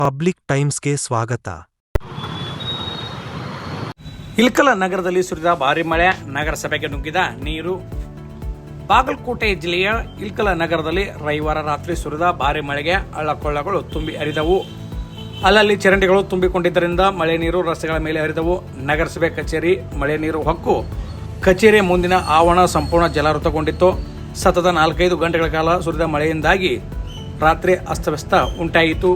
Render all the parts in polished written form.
Public ಟೈಮ್ಸ್ಗೆ ಸ್ವಾಗತ. ಇಳಕಲ್ಲ ನಗರದಲ್ಲಿ ಸುರಿದ ಭಾರಿ ಮಳೆ, ನಗರಸಭೆಗೆ ನುಗ್ಗಿದ ನೀರು. ಬಾಗಲಕೋಟೆ ಜಿಲ್ಲೆಯ ಇಳಕಲ್ಲ ನಗರದಲ್ಲಿ ರವಿವಾರ ರಾತ್ರಿ ಸುರಿದ ಭಾರಿ ಮಳೆಗೆ ಹಳ್ಳಕೊಳ್ಳಗಳು ತುಂಬಿ ಹರಿದವು. ಅಲ್ಲಲ್ಲಿ ಚರಂಡಿಗಳು ತುಂಬಿಕೊಂಡಿದ್ದರಿಂದ ಮಳೆ ನೀರು ರಸ್ತೆಗಳ ಮೇಲೆ ಹರಿದವು. ನಗರಸಭೆ ಕಚೇರಿ ಮಳೆ ನೀರು ಹೊಕ್ಕು ಕಚೇರಿಯ ಮುಂದಿನ ಆವರಣ ಸಂಪೂರ್ಣ ಜಲಾವೃತಗೊಂಡಿತ್ತು. ಸತತ 4-5 ಗಂಟೆಗಳ ಕಾಲ ಸುರಿದ ಮಳೆಯಿಂದಾಗಿ ರಾತ್ರಿ ಅಸ್ತವ್ಯಸ್ತ ಉಂಟಾಯಿತು.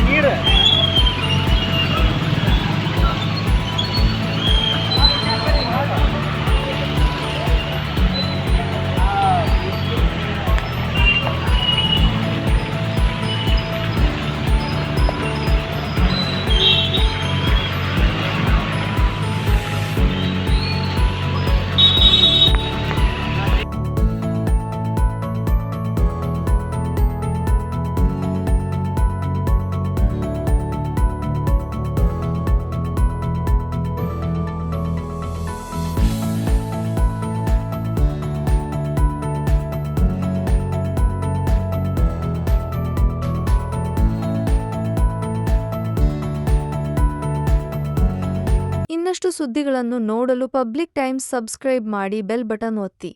ನೀರು ಇನ್ನಷ್ಟು ಸುದ್ದಿಗಳನ್ನು ನೋಡಲು ಪಬ್ಲಿಕ್ ಟೈಮ್ಸ್ ಸಬ್ಸ್ಕ್ರೈಬ್ ಮಾಡಿ, ಬೆಲ್ ಬಟನ್ ಒತ್ತಿ.